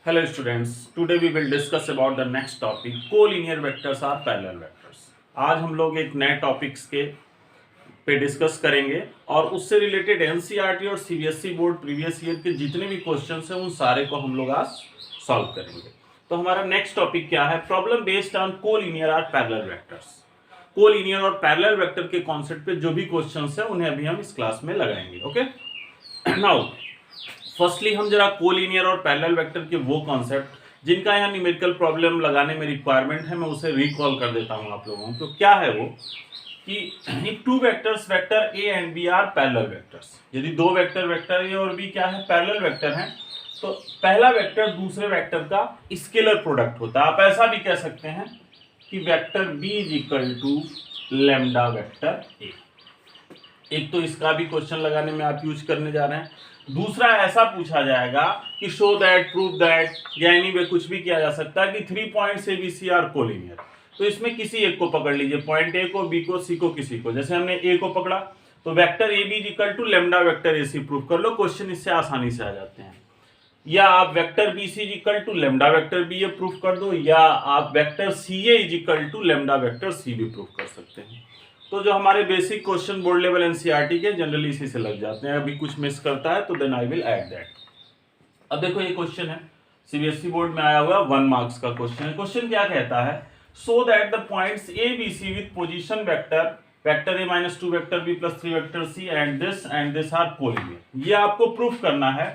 Hello students, today we will discuss about the next topic, collinear vectors are parallel vectors। आज हम लोग एक नए टॉपिक्स के पे डिस्कस करेंगे और उससे रिलेटेड एनसीईआरटी और सीबीएसई बोर्ड प्रीवियस ईयर के जितने भी क्वेश्चंस हैं उन सारे को हम लोग आज सॉल्व करेंगे। तो हमारा नेक्स्ट टॉपिक क्या है? प्रॉब्लम बेस्ड ऑन कोलिनियर और पैरेलल वेक्टर्स। कोलिनियर और पैरेलल वेक्टर के कॉन्सेप्ट पे जो भी क्वेश्चंस हैं उन्हें अभी हम इस क्लास में लगाएंगे। ओके, नाउ फर्स्टली हम जरा कोलिनियर और पैरेलल वेक्टर के वो कॉन्सेप्ट जिनका यहाँ न्यूमेरिकल प्रॉब्लम लगाने में रिक्वायरमेंट है, मैं उसे रिकॉल कर देता हूँ आप लोगों को। क्या है वो कि two vectors vector A and B are parallel vectors. यदि दो वेक्टर ए और बी क्या है, पैरेलल वेक्टर हैं, तो पहला वेक्टर दूसरे वेक्टर का स्केलर प्रोडक्ट होता है। आप ऐसा भी कह सकते हैं कि vector B is equal to lambda vector A. एक तो इसका भी क्वेश्चन लगाने में आप यूज करने जा रहे हैं। दूसरा ऐसा पूछा जाएगा कि शो दैट, प्रूव दैट, या एनीवे कुछ भी किया जा सकता है कि 3 points A B C are collinear. तो इसमें किसी एक को पकड़ लीजिए, पॉइंट ए को, बी को, सी को, किसी को। जैसे हमने ए को पकड़ा तो vector A B equal to lambda vector A C prove कर लो। क्वेश्चन इससे आसानी से आ जाते हैं। या आप vector B C equal to lambda vector B A prove कर दो, या आप vector C A equal to lambda vector C B prove कर सकते हैं। तो जो हमारे basic question board level NCERT के जनरली इसी से लग जाते हैं। अभी कुछ मिस करता है तो then I will add that. अब देखो ये क्वेश्चन है, सीबीएसई बोर्ड में आया हुआ 1 मार्क्स का क्वेश्चन है। क्वेश्चन क्या कहता है? So that the points A B C with position vector A minus 2 vector B plus 3 vector C and this are collinear. ये आपको प्रूफ करना है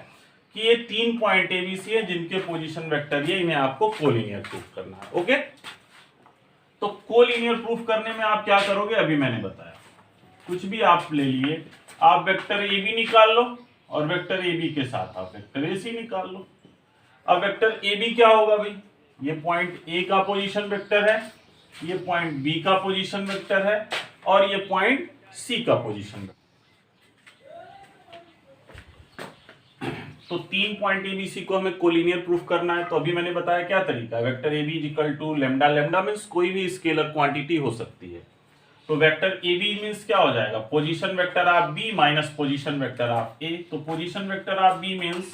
कि ये 3 पॉइंट ए बी सी है जिनके पोजीशन वेक्टर ये, इन्हें आपको कोलिनियर प्रूफ करना है। ओके, तो कोलिनियर प्रूफ करने में आप क्या करोगे, अभी मैंने बताया। कुछ भी आप ले लिए, आप वेक्टर ए बी निकाल लो और वेक्टर ए बी के साथ आप वेक्टर ए सी निकाल लो। अब वेक्टर ए बी क्या होगा भाई? ये पॉइंट ए का पोजीशन वेक्टर है, ये पॉइंट बी का पोजीशन वेक्टर है और ये पॉइंट सी का पोजीशन वेक्टर। तो 3 पॉइंट ए बी सी को हमें कोलिनियर प्रूफ करना है। तो अभी मैंने बताया क्या तरीका है। Vector A B equal to lambda, lambda means कोई भी स्केलर क्वांटिटी हो सकती है। तो वेक्टर ए बी मीन्स क्या हो जाएगा? Position vector of B minus position vector of A. तो position vector of B means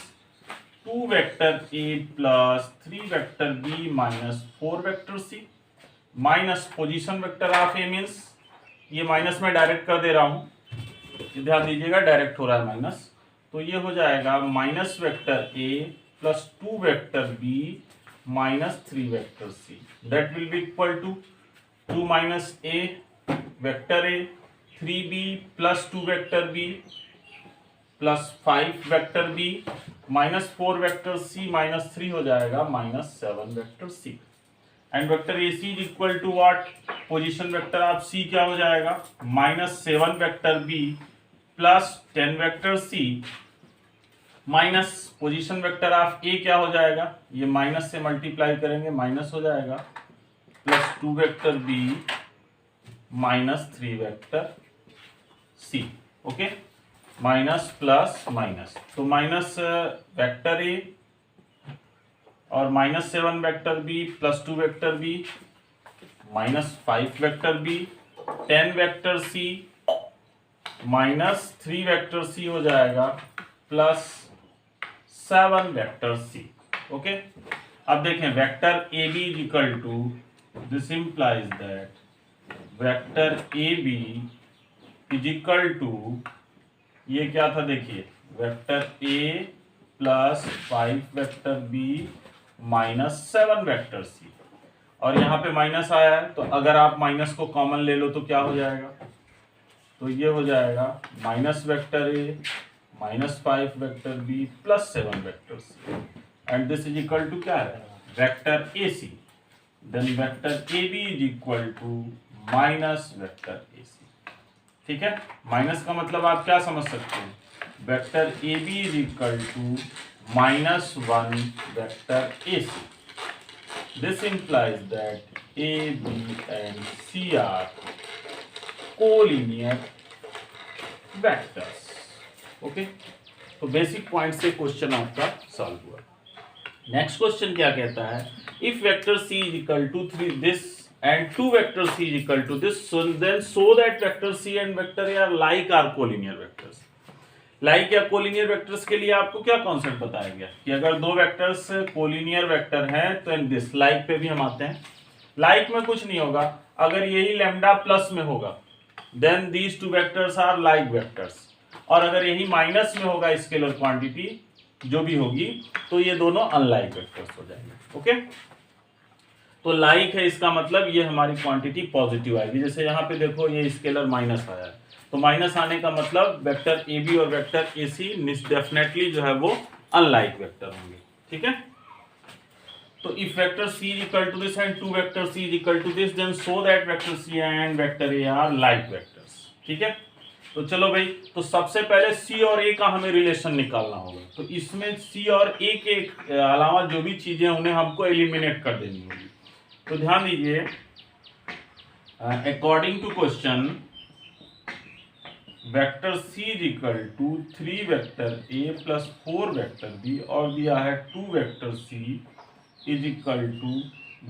2 vector A plus 3 vector B minus 4 vector C, minus position vector of A means, ये minus में direct कर दे रहा हूं, ध्यान दीजिएगा डायरेक्ट हो रहा है माइनस। तो ये हो जाएगा minus vector A plus 2 vector B minus 3 vector C, that will be equal to 2 minus A vector A, 3b plus 2 vector B plus 5 vector B minus 4 vector C minus 3 हो जाएगा minus 7 vector C. And vector A C is equal to what? Position vector of C क्या हो जाएगा? Minus 7 vector B plus 10 vector C minus position vector of ए क्या हो जाएगा? ये minus से मल्टीप्लाई करेंगे, माइनस हो जाएगा, plus 2 vector B minus 3 vector C. Okay, minus plus minus, तो माइनस वेक्टर ए और minus 7 vector B plus 2 vector B minus 5 vector B 10 vector C minus 3 vector C हो जाएगा प्लस 7 वेक्टर सी। ओके, अब देखें vector A B is equal to, this implies that vector A B is equal to, ये क्या था देखिए, vector A plus 5 vector B minus 7 vector C, और यहाँ पे माइनस आया है तो अगर आप माइनस को कॉमन ले लो तो क्या हो जाएगा? तो ये हो जाएगा minus vector A minus 5 vector B plus 7 vector C, and this is equal to क्या है? Vector A C. Then vector A B is equal to minus vector A C. ठीक है, माइनस का मतलब आप क्या समझ सकते हैं? Vector A B is equal to minus 1 vector A C. This implies that A B and C are collinear vectors. Okay, तो बेसिक पॉइंट से क्वेश्चन आपका सॉल्व हुआ। नेक्स्ट क्वेश्चन क्या कहता है? If vector C is equal to 3 this and 2 vector c is equal to this, so then so that vector c and vector a are like are collinear vectors। Like या collinear vectors के लिए आपको क्या concept बताया गया कि अगर दो वेक्टर्स कोलिनियर वेक्टर हैं तो इन दिस लाइक पे भी हम आते हैं। लाइक में कुछ नहीं होगा, अगर यही लैम्डा प्लस में होगा then these two vectors are like vectors, और अगर यही माइनस में होगा स्केलर क्वांटिटी जो भी होगी तो ये दोनों अनलाइक वेक्टर्स हो जाएंगे। ओके, तो लाइक है इसका मतलब ये हमारी क्वांटिटी पॉजिटिव आएगी। जैसे यहाँ पे देखो ये स्केलर माइनस आया है, तो माइनस आने का मतलब वेक्टर ए बी और वेक्टर ए सी डेफिनेटली जो है वो अनलाइक वेक्टर होंगे। ठीक है, तो if vector C is equal to this and two vector C is equal to this then so that vector C and vector A are like vectors. ठीक है, तो चलो भाई, तो सबसे पहले सी और ए का हमें रिलेशन निकालना होगा। तो इसमें सी और ए के अलावा जो भी चीजें उन्हें हमको एलिमिनेट कर देनी होगी। तो ध्यान दीजिए, according to question vector C is equal to 3 vector A plus 4 vector B, और दिया है 2 vector C is equal to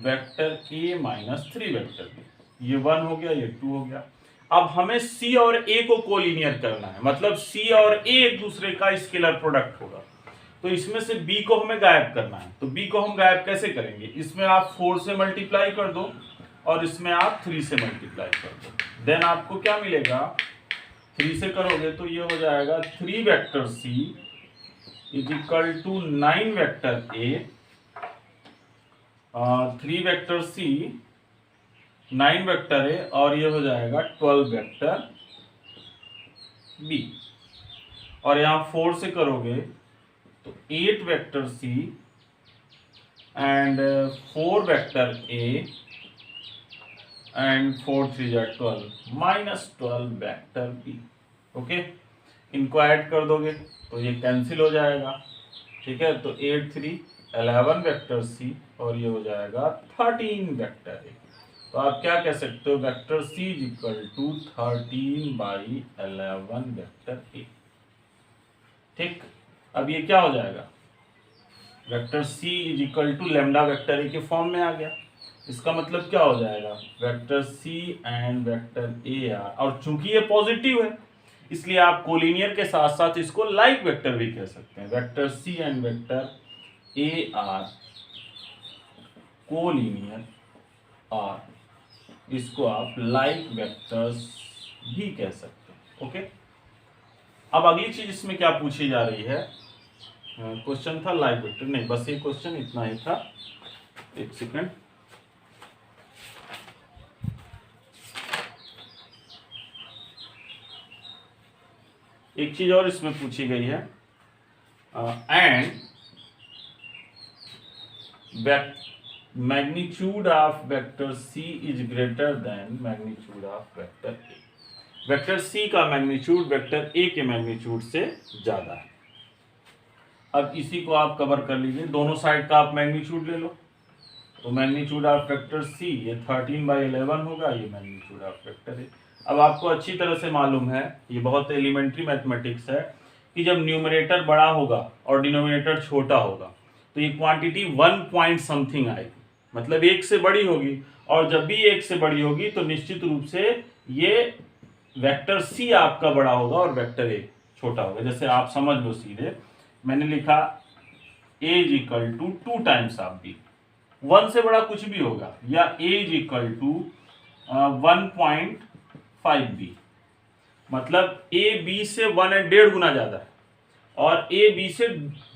vector A minus 3 vector B. ये 1 हो गया, ये 2 हो गया। अब हमें सी और ए को कोलिनियर करना है, मतलब सी और ए एक दूसरे का स्केलर प्रोडक्ट होगा। तो इसमें से बी को हमें गायब करना है। तो बी को हम गायब कैसे करेंगे? इसमें आप 4 से मल्टीप्लाई कर दो और इसमें आप 3 से मल्टीप्लाई कर दो, देन आपको क्या मिलेगा? 3 से करोगे तो ये हो जाएगा 3 vector C is equal to 9 vector A, 3 vector C 9 vector A, और ये हो जाएगा 12 वेक्टर बी। और यहाँ 4 से करोगे तो 8 vector C and 4 vector A and 4 3 जा 12 माइनस 12 वेक्टर बी। ओके, इनको ऐड कर दोगे तो ये कैंसिल हो जाएगा। ठीक है, तो 8 3 11 वेक्टर सी और ये हो जाएगा 13 वेक्टर ए। तो आप क्या कह सकते हो? Vector C is equal to 13/11 vector A. ठीक, अब ये क्या हो जाएगा? Vector C is equal to lambda vector A के फॉर्म में आ गया। इसका मतलब क्या हो जाएगा? Vector C and vector A are, और चूंकि ये पॉजिटिव है इसलिए आप कोलिनियर के साथ साथ इसको लाइक वेक्टर भी कह सकते हैं। Vector C and vector A are collinear, और इसको आप लाइक वेक्टर्स भी कह सकते हैं। ओके, अब अगली चीज इसमें क्या पूछी जा रही है? क्वेश्चन था लाइक वेक्टर, नहीं बस ये क्वेश्चन इतना ही था। एक सेकंड, एक चीज और इसमें पूछी गई है, and magnitude of vector C is greater than magnitude of vector A. Vector C का मैग्नीट्यूड वेक्टर ए के मैग्नीट्यूड से ज्यादा है। अब इसी को आप कवर कर लीजिए, दोनों साइड का आप मैग्नीट्यूड ले लो। तो मैग्नीट्यूड ऑफ वेक्टर सी ये 13/11 होगा, ये मैग्नीट्यूड ऑफ वेक्टर ए। अब आपको अच्छी तरह से मालूम है, ये बहुत एलिमेंट्री मैथमेटिक्स है, कि जब न्यूमरेटर बड़ा होगा और डिनोमिनेटर छोटा होगा तो ये क्वांटिटी 1 पॉइंट समथिंग आएगी, मतलब 1 से बड़ी होगी। और जब भी 1 से बड़ी होगी तो निश्चित रूप से ये वेक्टर सी आपका बड़ा होगा और वेक्टर ए छोटा होगा। जैसे आप समझ लो, सीधे मैंने लिखा a is equal to 2 times of b, 1 से बड़ा कुछ भी होगा, या a is equal to 1.5b, मतलब a b से 1.5 गुना ज्यादा है और a b से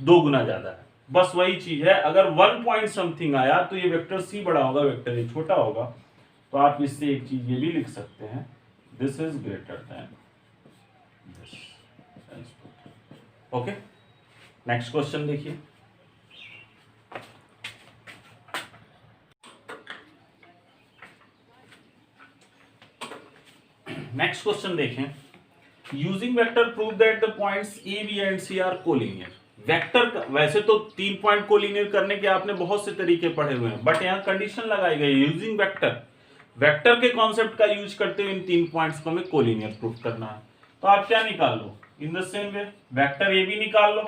2 गुना ज्यादा है। बस वही चीज है, अगर 1 पॉइंट समथिंग आया तो ये वेक्टर सी बड़ा होगा, वेक्टर ए छोटा होगा। तो आप इससे एक चीज ये भी लिख सकते हैं, this is greater than this. Okay, next question देखिए। नेक्स्ट क्वेश्चन देखें, using vector prove that the points A B and C are collinear. Vector वैसे तो 3 पॉइंट कोलिनियर करने के आपने बहुत से तरीके पढ़े हुए हैं, बट यहाँ कंडीशन लगाई गई यूजिंग वेक्टर, वेक्टर के कॉन्सेप्ट का यूज करते हुए इन 3 पॉइंट्स को हमें कोलिनियर प्रूफ करना है। तो आप क्या निकाल लो? In the same way vector A B निकाल लो,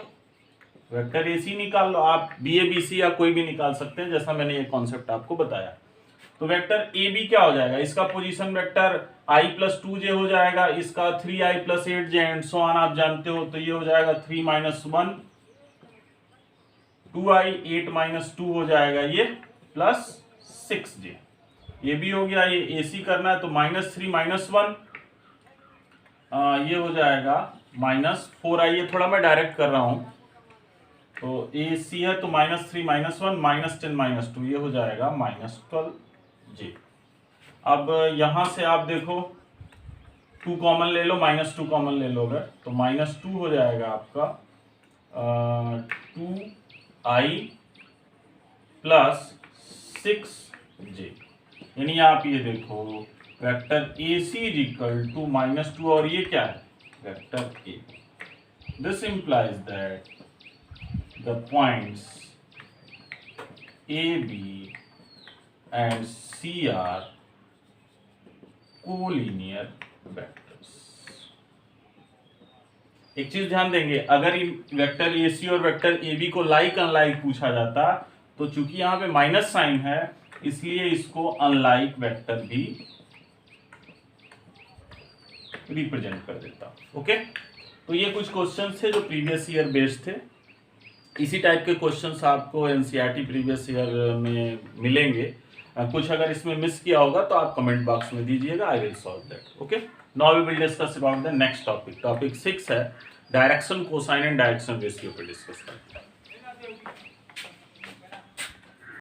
वेक्टर ए सी निकाल लो, आप बी ए बी सी या कोई भी निकाल सकते हैं, जैसा मैंने ये कॉन्सेप्ट आपको बताया। तो वेक्टर ए बी क्या हो जाएगा? इसका position vector i plus 2j हो जाएगा, इसका 3i plus 8j and so on आप जानते हो, तो ये हो जाएगा 3 माइनस 1 2i 8 माइनस 2 हो जाएगा ये प्लस 6j। ये भी हो गया, ये AC करना है तो -3 माइनस 1 ये हो जाएगा -4i। ये थोड़ा मैं डायरेक्ट कर रहा हूं, तो AC है तो -3 माइनस 1 -10 माइनस 2 ये हो जाएगा -12j। अब यहां से आप देखो 2 कॉमन ले लो, -2 कॉमन ले लो अगर, तो -2 हो जाएगा आपका 2i प्लस 6j। यानी आप ये देखो vector AC is equal to -2 और ये क्या है vector A। This implies that the points AB and C are collinear vectors. एक चीज ध्यान देंगे, अगर वेक्टर AC और वेक्टर AB को लाइक अनलाइक पूछा जाता तो चूंकि यहां पे माइनस साइन है इसलिए इसको अनलाइक वेक्टर भी रिप्रेजेंट कर देता। ओके, तो ये कुछ क्वेश्चंस थे जो प्रीवियस ईयर बेस्ड थे। इसी टाइप के क्वेश्चंस आपको एनसीईआरटी प्रीवियस ईयर में मिलेंगे। कुछ अगर इसमें मिस किया होगा तो आप कमेंट बॉक्स में दीजिएगा, I will solve that. Okay, now we will discuss about the next topic. Topic 6 है direction cosine and direction ratio पे डिस्कस करते हैं।